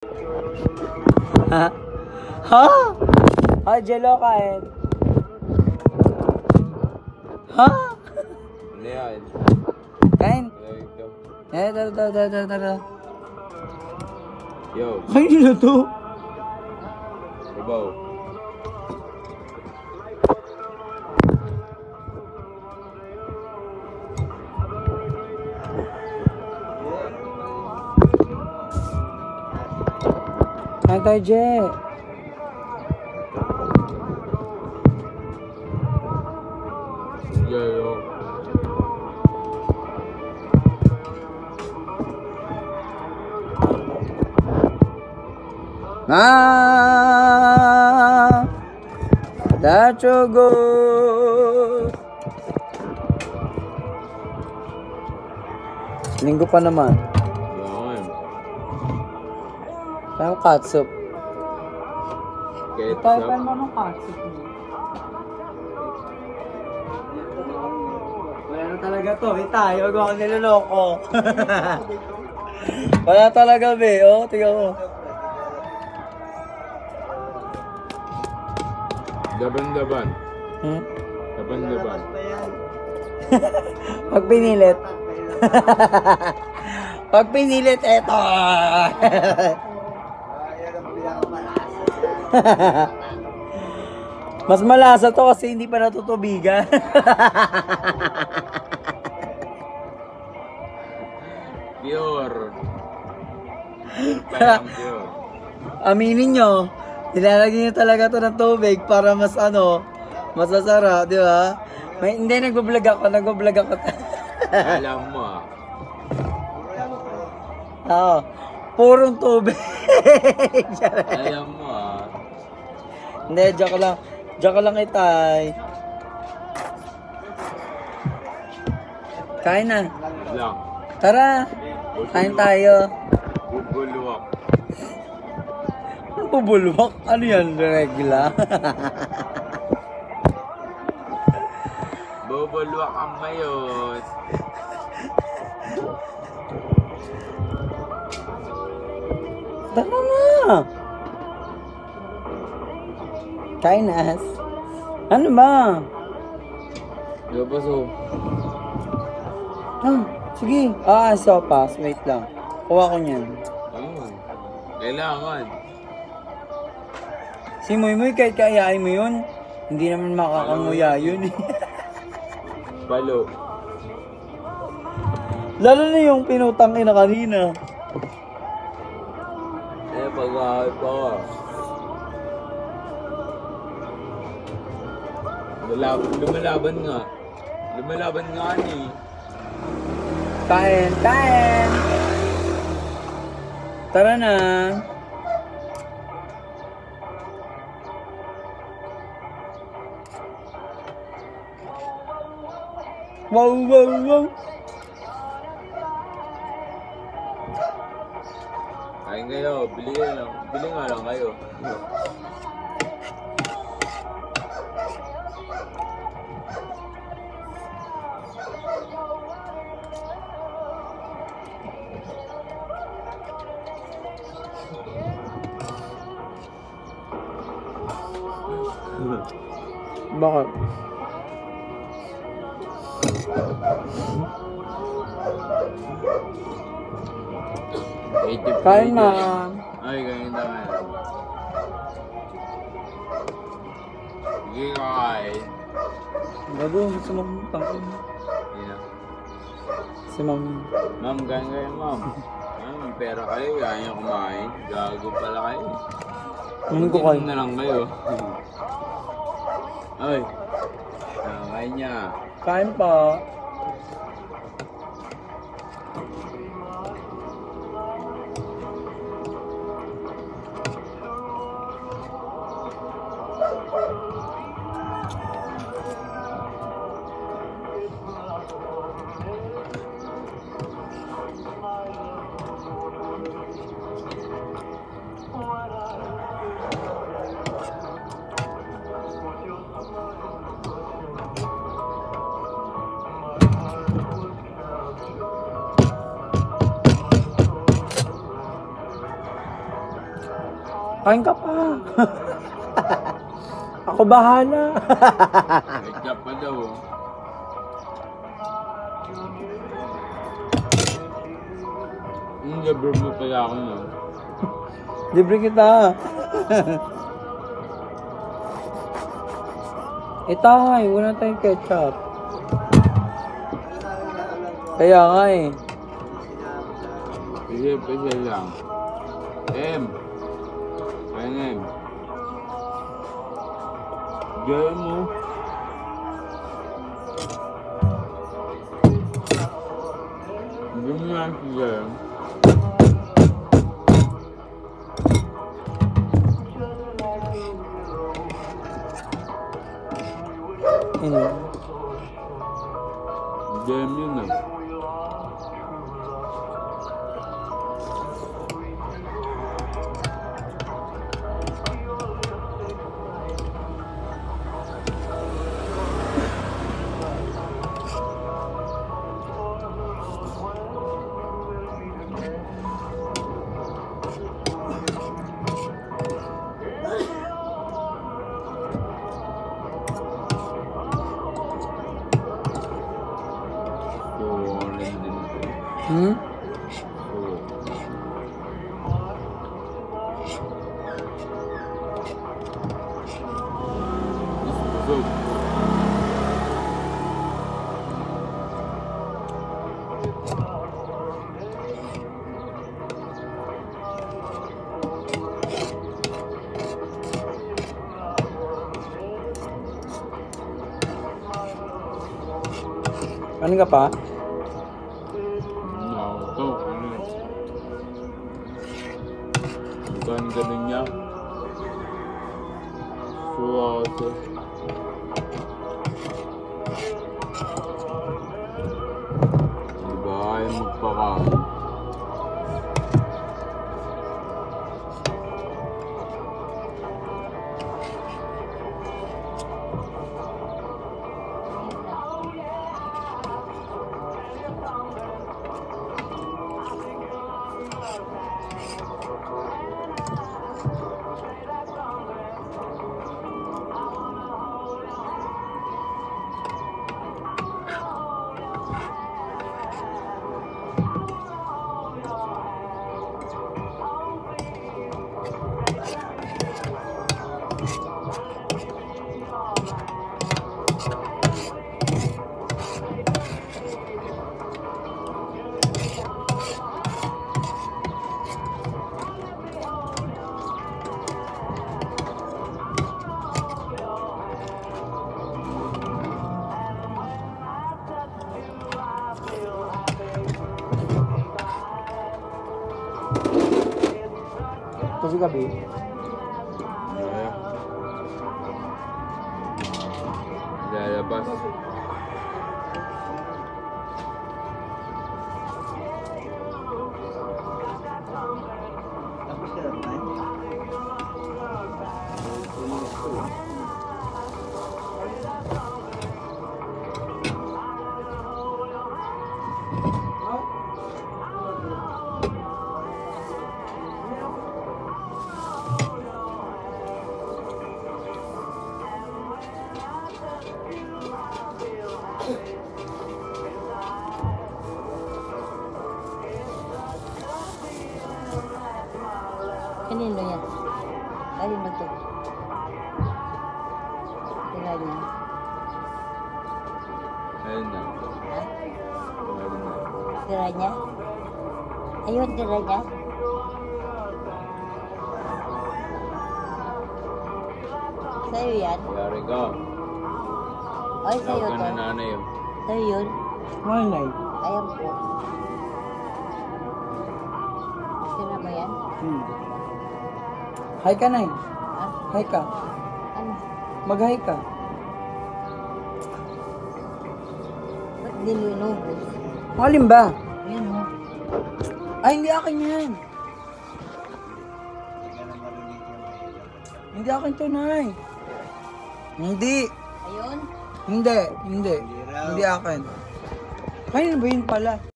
Ha? Ha? Ha, Jello kain. Ha? Ano yan? Kain. Ito. Tara. Yo, Kain na to. ibaw. Kain tayo, Je. Yo. That's so good. Linggo pa naman. Yan. Tayo katsup. Ketchup. Tayo pa naman ng katsup. Wala na talaga to. Tayo. Huwag ako niloloko. Wala talaga, be. Oh, tingnan mo. Laban. Hmm? Laban. Pag pinilit. Pag pinilit, eto. Mas malasa to kasi hindi pa natutubigan. Pure. Parang pure. Aminin nyo, nilalagyan nyo talaga to ng tubig para mas masasarap, di ba? Hindi, nag-vlog ako. Alam mo ah. Oo. Purong tubig. Alam mo ah. Hindi, joke lang. Joke lang itay. Kain na. Lang. Tara. Kain tayo. Bubulwak. Bubulwak? Ano yan? Regla? Bubulwak ang mayos. Tara na. Kain na. Ano ba? Labas oh. Sige. Sopas. Wait lang. Kuha ko niyan. Ayun. Kailangan. Si Moy kahit kayain mo yun, hindi naman makakanguya yun. Balo. Lalo na yung pinutang ina kanina. Pag-ahal pa ka. Lumalaban nga. Lumalaban nga ni. Kain! Tara na. Wow. Kain kayo, bili nga lang kayo. Bakit? Kain na. Ay, kain na nga. Sige, kain. Gago, gusto mo pangkin. Yeah. Si Ma'am. Ma'am, kain kayo, ma'am. May pera kayo, kaya nyo kumain. Gago pala kayo. Ko kayo. Na lang kayo. Ay. Kain niya. Kain pa. Kain ka pa. Ako bahala. Ketchup pa daw. Libre mo pala ako no. Libre kita. Itay, wala tayong ketchup. Kaya nga eh. Pisa lang. M. M. Gawin mo. Hindi mo lang siya. Gawin yun na. Hmm? Ano ka pa? Bukan ganun niya. Suwate. Diba ayaw magpakain? Kasi gabi. Lalabas. Kanino yan? Kanino to? Tira niya. Ayun na. Ha? Ayun na. Tira niya? Ayun, tira niya. Sa'yo yan? Yari ka. Ay, sa'yo Tawag ka to. na nanay yun. Sa'yo yun? Malay. Ayan po. Tira mo yan? Hi ka, Nay. Ha? Hi ka. Ano? Mag-hi ka. Ba't di mo inubos? Alin ba? Ayan mo. Ay, hindi akin yan. Hindi akin to, Nay. Hindi. Ayun? Hindi. Hindi. Hindi akin. Kanina ba yun pala?